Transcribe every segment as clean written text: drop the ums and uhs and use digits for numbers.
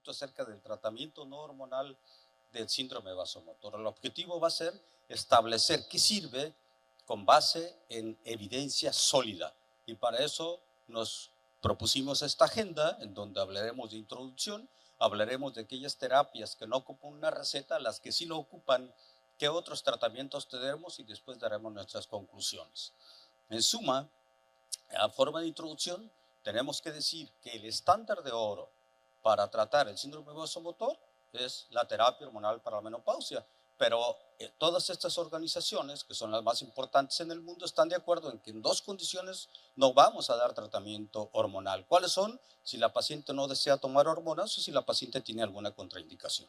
poquito acerca del tratamiento no hormonal del síndrome vasomotor. El objetivo va a ser establecer qué sirve con base en evidencia sólida. Y para eso nos propusimos esta agenda en donde hablaremos de introducción, hablaremos de aquellas terapias que no ocupan una receta, las que sí lo ocupan, qué otros tratamientos tenemos y después daremos nuestras conclusiones. En suma, a forma de introducción, tenemos que decir que el estándar de oro para tratar el síndrome vasomotor es la terapia hormonal para la menopausia, pero todas estas organizaciones, que son las más importantes en el mundo, están de acuerdo en que en dos condiciones no vamos a dar tratamiento hormonal. ¿Cuáles son? Si la paciente no desea tomar hormonas o si la paciente tiene alguna contraindicación.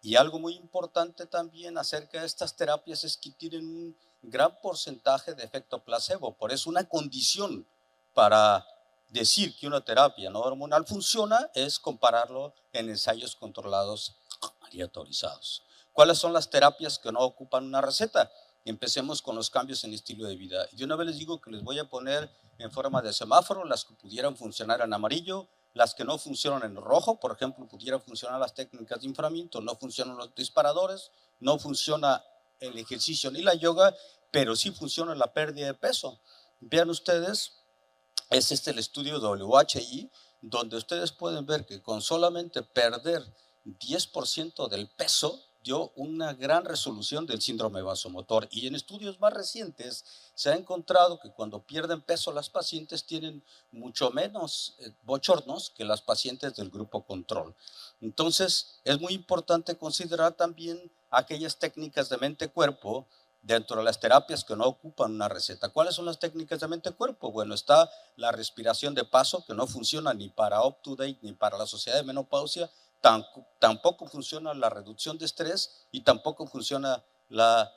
Y algo muy importante también acerca de estas terapias es que tienen un gran porcentaje de efecto placebo. Por eso una condición para decir que una terapia no hormonal funciona es compararlo en ensayos controlados aleatorizados. ¿Cuáles son las terapias que no ocupan una receta? Empecemos con los cambios en estilo de vida. Y de una vez les digo que les voy a poner en forma de semáforo las que pudieran funcionar en amarillo, las que no funcionan en rojo. Por ejemplo, pudieran funcionar las técnicas de inframiento, no funcionan los disparadores, no funciona el ejercicio ni la yoga, pero sí funciona la pérdida de peso. Vean ustedes, es el estudio WHI, donde ustedes pueden ver que con solamente perder 10% del peso dio una gran resolución del síndrome vasomotor. Y en estudios más recientes se ha encontrado que cuando pierden peso las pacientes tienen mucho menos bochornos que las pacientes del grupo control. Entonces es muy importante considerar también aquellas técnicas de mente-cuerpo dentro de las terapias que no ocupan una receta. ¿Cuáles son las técnicas de mente-cuerpo? Bueno, está la respiración de paso, que no funciona ni para UpToDate ni para la sociedad de menopausia, tampoco funciona la reducción de estrés y tampoco funciona la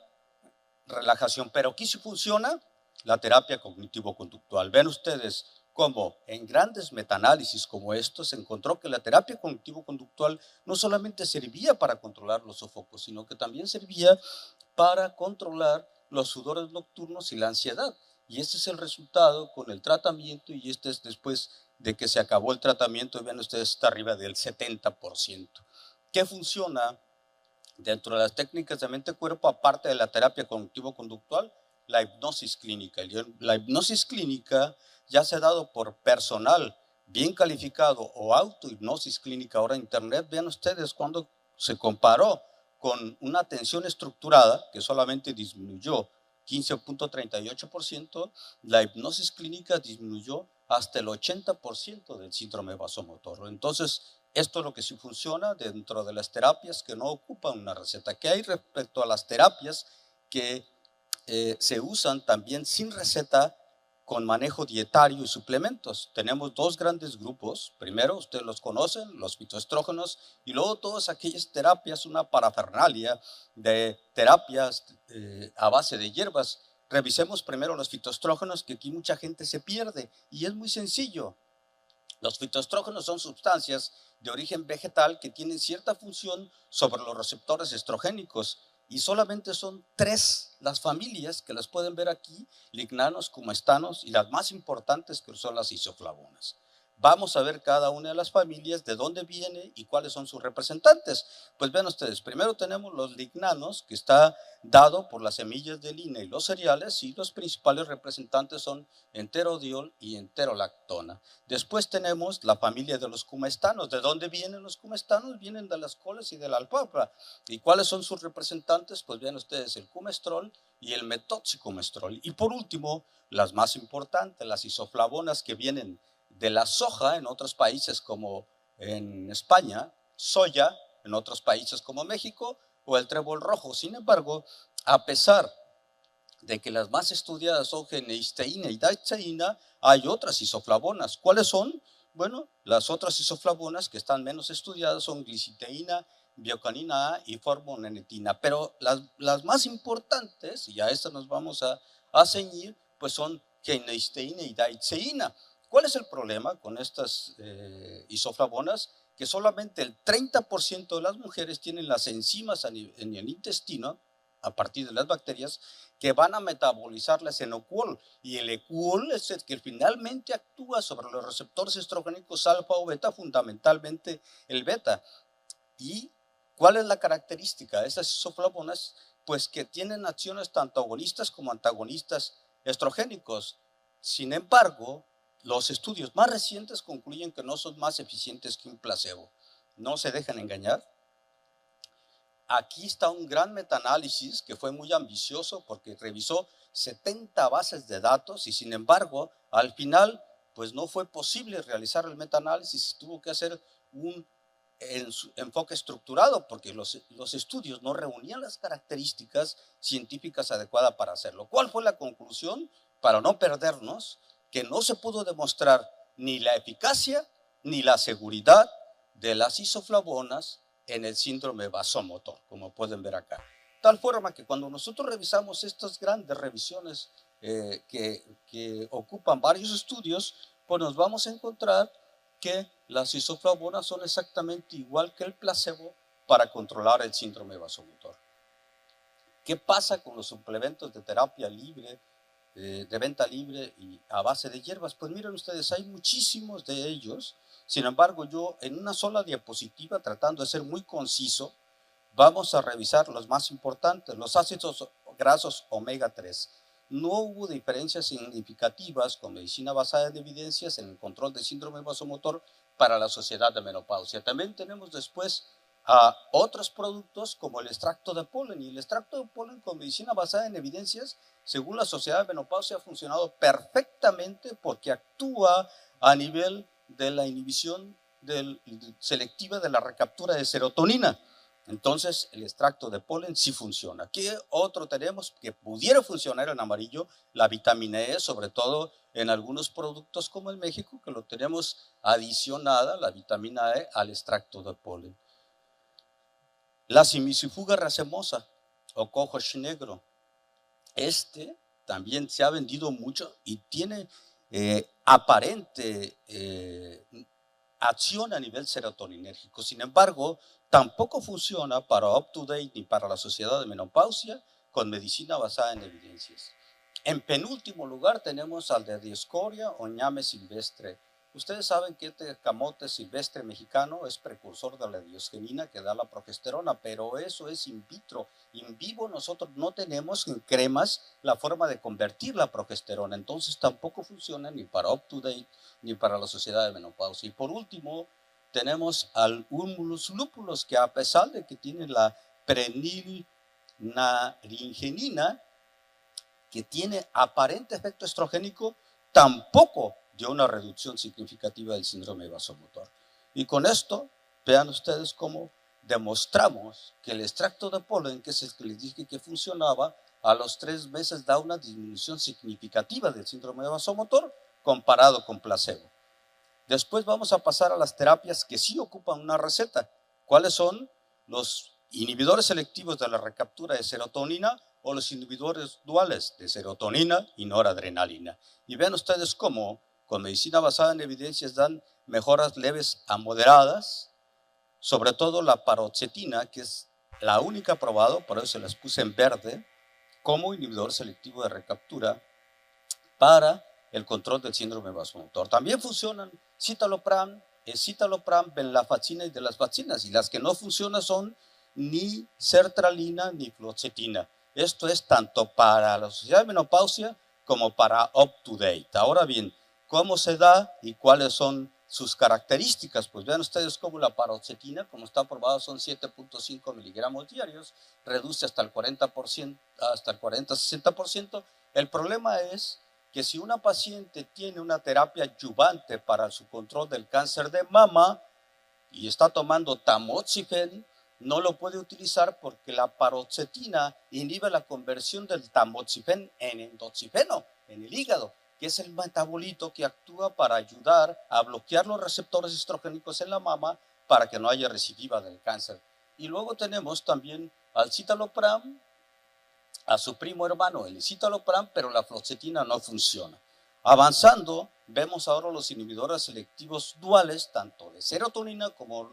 relajación. Pero aquí sí funciona la terapia cognitivo-conductual. Ven ustedes cómo en grandes metaanálisis como estos se encontró que la terapia cognitivo-conductual no solamente servía para controlar los sofocos, sino que también servía para controlar los sudores nocturnos y la ansiedad. Y este es el resultado con el tratamiento, y este es después de que se acabó el tratamiento. Vean ustedes, está arriba del 70%. ¿Qué funciona dentro de las técnicas de mente-cuerpo, aparte de la terapia cognitivo-conductual? La hipnosis clínica. La hipnosis clínica ya se ha dado por personal bien calificado o autohipnosis clínica ahora en internet. Vean ustedes cuando se comparó con una atención estructurada que solamente disminuyó 15.38%, la hipnosis clínica disminuyó hasta el 80% del síndrome vasomotor. Entonces, esto es lo que sí funciona dentro de las terapias que no ocupan una receta. ¿Qué hay respecto a las terapias que se usan también sin receta con manejo dietario y suplementos? Tenemos dos grandes grupos. Primero, ustedes los conocen, los fitoestrógenos, y luego todas aquellas terapias, una parafernalia de terapias a base de hierbas. Revisemos primero los fitoestrógenos, que aquí mucha gente se pierde, y es muy sencillo. Los fitoestrógenos son sustancias de origen vegetal que tienen cierta función sobre los receptores estrogénicos, y solamente son 3 las familias que las pueden ver aquí: lignanos, cumestanos y las más importantes, que son las isoflavonas. Vamos a ver cada una de las familias, de dónde viene y cuáles son sus representantes. Pues ven ustedes, primero tenemos los lignanos, que está dado por las semillas de lina y los cereales, y los principales representantes son enterodiol y enterolactona. Después tenemos la familia de los cumestanos. ¿De dónde vienen los cumestanos? Vienen de las coles y de la alfalfa. ¿Y cuáles son sus representantes? Pues vean ustedes, el cumestrol y el metoxicumestrol. Y por último, las más importantes, las isoflavonas, que vienen de la soja en otros países como en España, soya en otros países como México, o el trébol rojo. Sin embargo, a pesar de que las más estudiadas son geneisteína y daidzeína, hay otras isoflavonas. ¿Cuáles son? Bueno, las otras isoflavonas que están menos estudiadas son gliciteína, biocanina A y formonenetina. Pero las más importantes, y a estas nos vamos a ceñir, pues son geneisteína y daidzeína. ¿Cuál es el problema con estas isoflavonas? Que solamente el 30% de las mujeres tienen las enzimas en el intestino a partir de las bacterias que van a metabolizar la SNOCUOL. Y el ECUOL es el que finalmente actúa sobre los receptores estrogénicos alfa o beta, fundamentalmente el beta. ¿Y cuál es la característica de esas isoflavonas? Pues que tienen acciones tanto agonistas como antagonistas estrogénicos. Sin embargo, los estudios más recientes concluyen que no son más eficientes que un placebo. No se dejan engañar. Aquí está un gran metaanálisis que fue muy ambicioso porque revisó 70 bases de datos y sin embargo, al final, pues no fue posible realizar el metaanálisis, tuvo que hacer un enfoque estructurado porque los estudios no reunían las características científicas adecuadas para hacerlo. ¿Cuál fue la conclusión? Para no perdernos, que no se pudo demostrar ni la eficacia ni la seguridad de las isoflavonas en el síndrome vasomotor, como pueden ver acá. Tal forma que cuando nosotros revisamos estas grandes revisiones que ocupan varios estudios, pues nos vamos a encontrar que las isoflavonas son exactamente igual que el placebo para controlar el síndrome vasomotor. ¿Qué pasa con los suplementos de terapia libre, de venta libre y a base de hierbas? Pues miren ustedes, hay muchísimos de ellos. Sin embargo, yo en una sola diapositiva, tratando de ser muy conciso, vamos a revisar los más importantes, los ácidos grasos omega 3. No hubo diferencias significativas con medicina basada en evidencias en el control del síndrome vasomotor para la sociedad de menopausia. También tenemos después a otros productos como el extracto de polen, y el extracto de polen con medicina basada en evidencias, según la sociedad de menopausia, ha funcionado perfectamente porque actúa a nivel de la inhibición selectiva de la recaptura de serotonina. Entonces, el extracto de polen sí funciona. ¿Qué otro tenemos que pudiera funcionar en amarillo? La vitamina E, sobre todo en algunos productos como en México, que lo tenemos adicionada, la vitamina E, al extracto de polen. La simicifuga racemosa o cohosh negro. También se ha vendido mucho y tiene aparente acción a nivel serotoninérgico. Sin embargo, tampoco funciona para UpToDate ni para la sociedad de menopausia con medicina basada en evidencias. En penúltimo lugar tenemos al de Dioscorea o ñame silvestre. Ustedes saben que este camote silvestre mexicano es precursor de la diosgenina que da la progesterona, pero eso es in vitro. In vivo nosotros no tenemos en cremas la forma de convertir la progesterona, entonces tampoco funciona ni para UpToDate ni para la sociedad de menopausia. Y por último tenemos al Humulus lupulus, que a pesar de que tiene la prenilnaringenina, que tiene aparente efecto estrogénico, tampoco dio una reducción significativa del síndrome vasomotor. Y con esto, vean ustedes cómo demostramos que el extracto de polen, que es el que les dije que funcionaba, a los 3 meses da una disminución significativa del síndrome vasomotor comparado con placebo. Después vamos a pasar a las terapias que sí ocupan una receta. ¿Cuáles son? Los inhibidores selectivos de la recaptura de serotonina o los inhibidores duales de serotonina y noradrenalina. Y vean ustedes cómo con medicina basada en evidencias dan mejoras leves a moderadas, sobre todo la paroxetina, que es la única aprobada, por eso se las puse en verde, como inhibidor selectivo de recaptura para el control del síndrome vasomotor. También funcionan citalopram, venlafaxina y de las vacinas, y las que no funcionan son ni sertralina ni fluoxetina. Esto es tanto para la sociedad de menopausia como para UpToDate. Ahora bien, ¿cómo se da y cuáles son sus características? Pues vean ustedes cómo la paroxetina, como está aprobado, son 7.5 miligramos diarios, reduce hasta el 40%, hasta el 40-60%. El problema es que si una paciente tiene una terapia adyuvante para su control del cáncer de mama y está tomando tamoxifen, no lo puede utilizar porque la paroxetina inhibe la conversión del tamoxifen en endoxifeno, en el hígado, que es el metabolito que actúa para ayudar a bloquear los receptores estrogénicos en la mama para que no haya recidiva del cáncer. Y luego tenemos también al citalopram, a su primo hermano, el citalopram, pero la fluoxetina no funciona. Avanzando, vemos ahora los inhibidores selectivos duales, tanto de serotonina como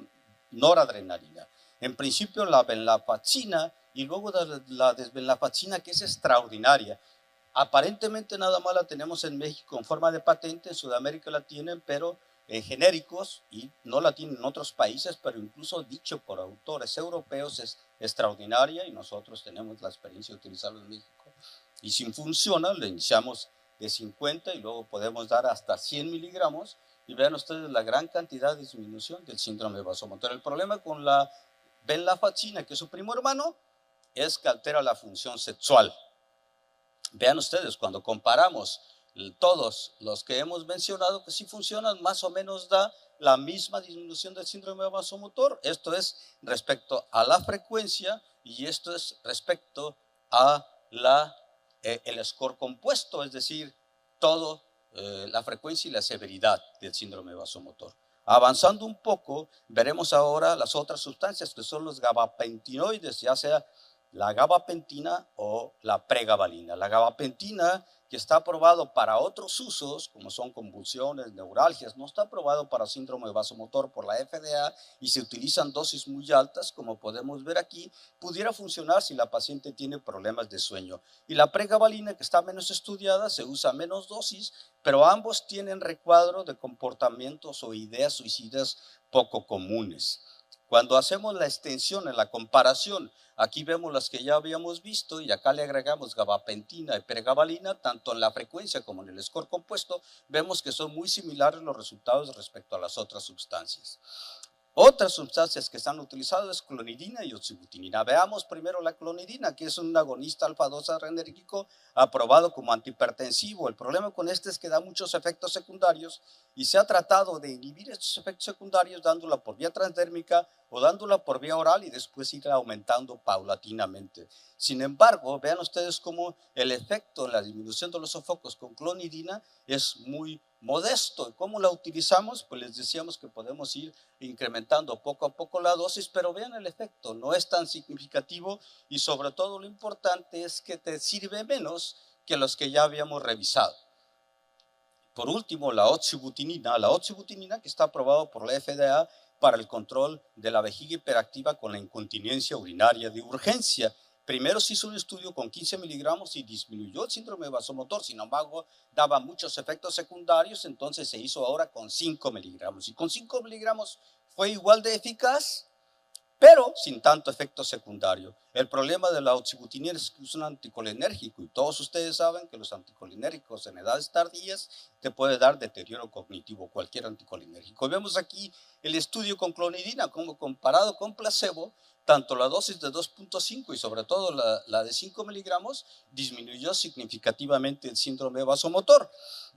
noradrenalina. En principio la venlafaxina y luego la desvenlafaxina, que es extraordinaria. Aparentemente nada más la tenemos en México en forma de patente, en Sudamérica la tienen, pero en genéricos, y no la tienen en otros países, pero incluso dicho por autores europeos es extraordinaria, y nosotros tenemos la experiencia de utilizarlo en México. Y si funciona, le iniciamos de 50 y luego podemos dar hasta 100 miligramos, y vean ustedes la gran cantidad de disminución del síndrome vasomotor. El problema con la venlafaxina, que es su primo hermano, es que altera la función sexual. Vean ustedes, cuando comparamos todos los que hemos mencionado que sí funcionan, más o menos da la misma disminución del síndrome vasomotor. Esto es respecto a la frecuencia y esto es respecto a el score compuesto, es decir, todo la frecuencia y la severidad del síndrome vasomotor. Avanzando un poco, veremos ahora las otras sustancias que son los gabapentinoides, ya sea la gabapentina o la pregabalina. La gabapentina, que está aprobado para otros usos, como son convulsiones, neuralgias, no está aprobado para síndrome vasomotor por la FDA y se utilizan dosis muy altas, como podemos ver aquí, pudiera funcionar si la paciente tiene problemas de sueño. Y la pregabalina, que está menos estudiada, se usa a menos dosis, pero ambos tienen recuadro de comportamientos o ideas suicidas poco comunes. Cuando hacemos la extensión en la comparación, aquí vemos las que ya habíamos visto y acá le agregamos gabapentina y pregabalina, tanto en la frecuencia como en el score compuesto, vemos que son muy similares los resultados respecto a las otras sustancias. Otras sustancias que están utilizadas es clonidina y oxibutinina. Veamos primero la clonidina, que es un agonista alfa-2 adrenérgico aprobado como antihipertensivo. El problema con este es que da muchos efectos secundarios y se ha tratado de inhibir estos efectos secundarios dándola por vía transdérmica o dándola por vía oral y después ir aumentando paulatinamente. Sin embargo, vean ustedes cómo el efecto en la disminución de los sofocos con clonidina es muy modesto. ¿Cómo la utilizamos? Pues les decíamos que podemos ir incrementando poco a poco la dosis, pero vean el efecto, no es tan significativo y sobre todo lo importante es que te sirve menos que los que ya habíamos revisado. Por último, la oxibutinina que está aprobado por la FDA para el control de la vejiga hiperactiva con la incontinencia urinaria de urgencia. Primero se hizo un estudio con 15 miligramos y disminuyó el síndrome vasomotor, sin embargo, daba muchos efectos secundarios, entonces se hizo ahora con 5 miligramos. Y con 5 miligramos fue igual de eficaz, pero sin tanto efecto secundario. El problema de la oxibutinina es que es un anticolinérgico y todos ustedes saben que los anticolinérgicos en edades tardías te puede dar deterioro cognitivo, cualquier anticolinérgico. Vemos aquí el estudio con clonidina, como comparado con placebo, tanto la dosis de 2.5 y sobre todo la de 5 miligramos disminuyó significativamente el síndrome vasomotor.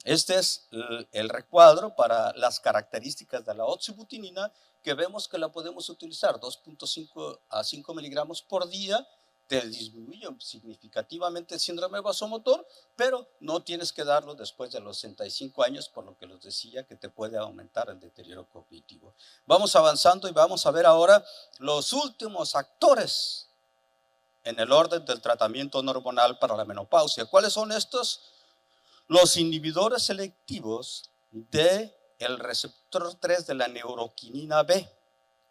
Este es el recuadro para las características de la oxibutinina, que vemos que la podemos utilizar 2.5 a 5 miligramos por día, te disminuye significativamente el síndrome vasomotor, pero no tienes que darlo después de los 65 años, por lo que les decía que te puede aumentar el deterioro cognitivo. Vamos avanzando y vamos a ver ahora los últimos actores en el orden del tratamiento hormonal para la menopausia. ¿Cuáles son estos? Los inhibidores selectivos del receptor 3 de la neuroquinina B.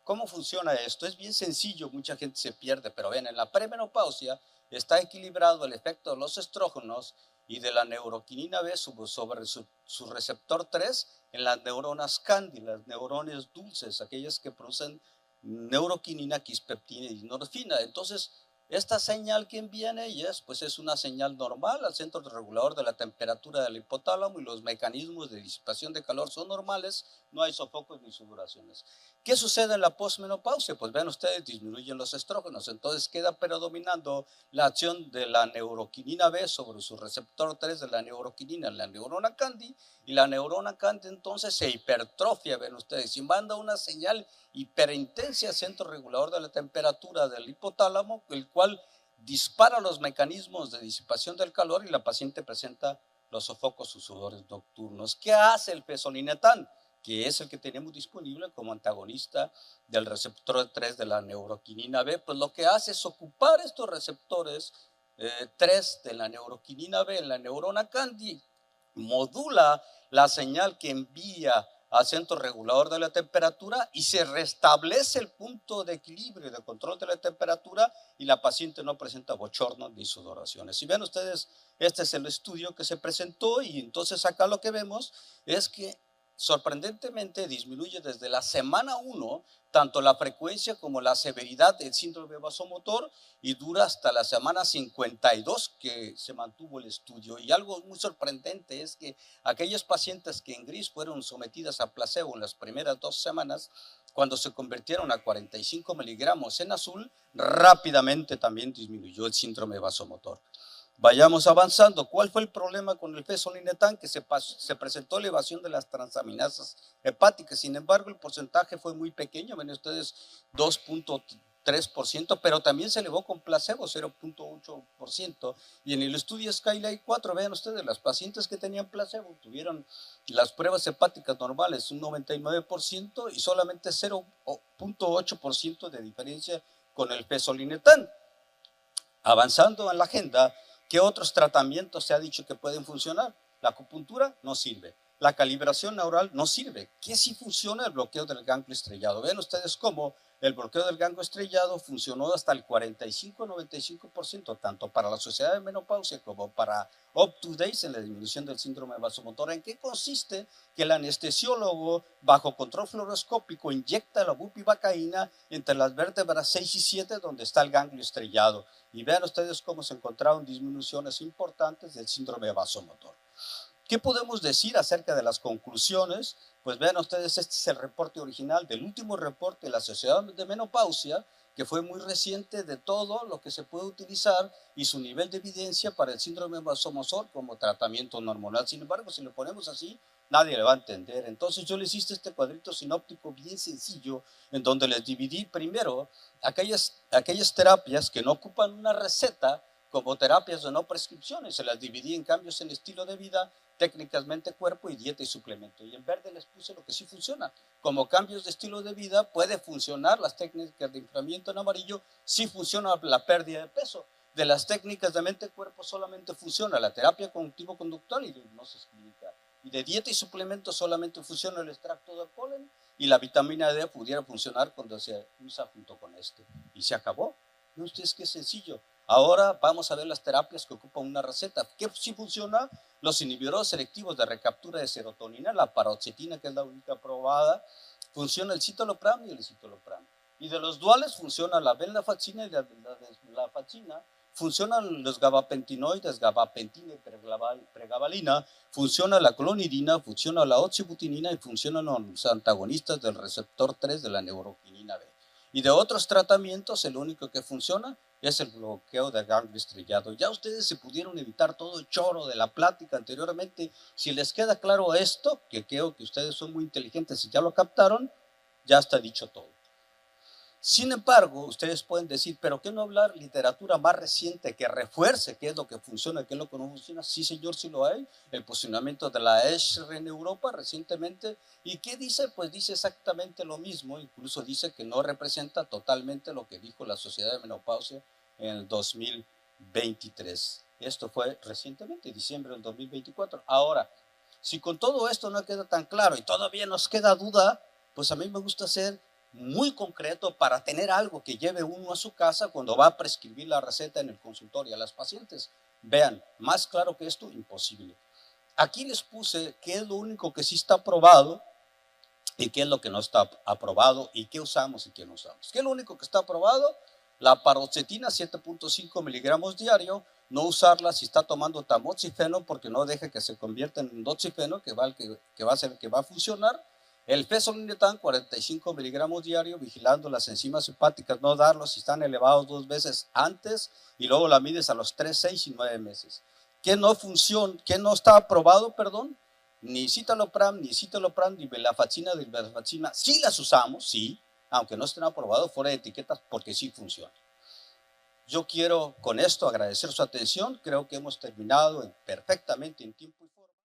¿Cómo funciona esto? Es bien sencillo, mucha gente se pierde, pero ven, en la premenopausia está equilibrado el efecto de los estrógenos y de la neuroquinina B sobre su receptor 3 en las neuronas cándidas, las neuronas dulces, aquellas que producen neuroquinina, quispeptina y norfina. Entonces, esta señal que envían ellas, pues es una señal normal al centro regulador de la temperatura del hipotálamo y los mecanismos de disipación de calor son normales, no hay sofocos ni sudoraciones. ¿Qué sucede en la posmenopausia? Pues ven ustedes, disminuyen los estrógenos, entonces queda predominando la acción de la neuroquinina B sobre su receptor 3 de la neuroquinina, la neurona Candi, y la neurona Candi entonces se hipertrofia, ven ustedes, y manda una señal hiperintensa al centro regulador de la temperatura del hipotálamo, el cual dispara los mecanismos de disipación del calor y la paciente presenta los sofocos o sudores nocturnos. ¿Qué hace el fesolinetán? Que es el que tenemos disponible como antagonista del receptor 3 de la neuroquinina B, pues lo que hace es ocupar estos receptores 3 de la neuroquinina B en la neurona Candi, modula la señal que envía al centro regulador de la temperatura y se restablece el punto de equilibrio de control de la temperatura y la paciente no presenta bochornos ni sudoraciones. Si ven ustedes, este es el estudio que se presentó y entonces acá lo que vemos es que sorprendentemente disminuye desde la semana 1 tanto la frecuencia como la severidad del síndrome vasomotor y dura hasta la semana 52 que se mantuvo el estudio. Y algo muy sorprendente es que aquellas pacientes que en gris fueron sometidas a placebo en las primeras 2 semanas, cuando se convirtieron a 45 miligramos en azul, rápidamente también disminuyó el síndrome vasomotor. Vayamos avanzando. ¿Cuál fue el problema con el fezolinetant? Que se presentó elevación de las transaminasas hepáticas. Sin embargo, el porcentaje fue muy pequeño. Ven ustedes, 2.3%, pero también se elevó con placebo, 0.8%. Y en el estudio Skylight 4, vean ustedes, las pacientes que tenían placebo tuvieron las pruebas hepáticas normales un 99% y solamente 0.8% de diferencia con el fezolinetant. Avanzando en la agenda, ¿qué otros tratamientos se ha dicho que pueden funcionar? La acupuntura no sirve. La calibración neural no sirve. ¿Qué sí funciona? El bloqueo del ganglio estrellado. Ven ustedes cómo el bloqueo del ganglio estrellado funcionó hasta el 45-95%, tanto para la sociedad de menopausia como para UpToDate en la disminución del síndrome vasomotor. ¿En qué consiste? Que el anestesiólogo, bajo control fluoroscópico, inyecta la bupivacaína entre las vértebras 6 y 7, donde está el ganglio estrellado. Y vean ustedes cómo se encontraron disminuciones importantes del síndrome vasomotor. ¿Qué podemos decir acerca de las conclusiones? Pues vean ustedes, este es el reporte original del último reporte de la Sociedad de Menopausia, que fue muy reciente, de todo lo que se puede utilizar y su nivel de evidencia para el síndrome vasomotor como tratamiento hormonal. Sin embargo, si lo ponemos así, nadie le va a entender. Entonces yo les hice este cuadrito sinóptico bien sencillo, en donde les dividí primero aquellas terapias que no ocupan una receta, como terapias de no prescripciones, se las dividí en cambios en estilo de vida, técnicas mente, cuerpo y dieta y suplemento. Y en verde les puse lo que sí funciona. Como cambios de estilo de vida puede funcionar las técnicas de enfriamiento. En amarillo sí funciona la pérdida de peso. De las técnicas de mente, cuerpo solamente funciona la terapia cognitivo-conductual y la hipnosis clínica. Y de dieta y suplemento solamente funciona el extracto de polen y la vitamina D pudiera funcionar cuando se usa junto con este. Y se acabó. ¿No ustedes qué sencillo? Ahora vamos a ver las terapias que ocupan una receta. ¿Qué sí funciona? Los inhibidores selectivos de recaptura de serotonina, la paroxetina, que es la única aprobada, funciona el citalopram y el escitalopram. Y de los duales funciona la venlafaxina y la desvenlafaxina, funcionan los gabapentinoides, gabapentina y pregabalina, funciona la clonidina, funciona la oxibutinina y funcionan los antagonistas del receptor 3 de la neuroquinina B. Y de otros tratamientos, el único que funciona es el bloqueo del ganglio estrellado. Ya ustedes se pudieron evitar todo el choro de la plática anteriormente. Si les queda claro esto, que creo que ustedes son muy inteligentes y ya lo captaron, ya está dicho todo. Sin embargo, ustedes pueden decir, ¿pero qué no hablar literatura más reciente que refuerce qué es lo que funciona, qué es lo que no funciona? Sí, señor, sí lo hay. El posicionamiento de la ESHRE en Europa recientemente. ¿Y qué dice? Pues dice exactamente lo mismo. Incluso dice que no representa totalmente lo que dijo la Sociedad de Menopausia en el 2023. Esto fue recientemente, diciembre del 2024. Ahora, si con todo esto no queda tan claro y todavía nos queda duda, pues a mí me gusta ser muy concreto para tener algo que lleve uno a su casa cuando va a prescribir la receta en el consultorio a las pacientes. Vean, más claro que esto, imposible. Aquí les puse qué es lo único que sí está aprobado y qué es lo que no está aprobado y qué usamos y qué no usamos. ¿Qué es lo único que está aprobado? La paroxetina, 7.5 miligramos diario, no usarla si está tomando tamoxifeno porque no deja que se convierta en doxifeno, que va a funcionar. El fezolinetant, 45 miligramos diario, vigilando las enzimas hepáticas, no darlo si están elevados 2 veces antes y luego la mides a los 3, 6 y 9 meses. ¿Qué no funciona? ¿Qué no está aprobado, perdón? Ni citalopram, ni venlafaxina, sí las usamos, sí, aunque no estén aprobados fuera de etiquetas porque sí funcionan. Yo quiero con esto agradecer su atención, creo que hemos terminado perfectamente en tiempo y forma.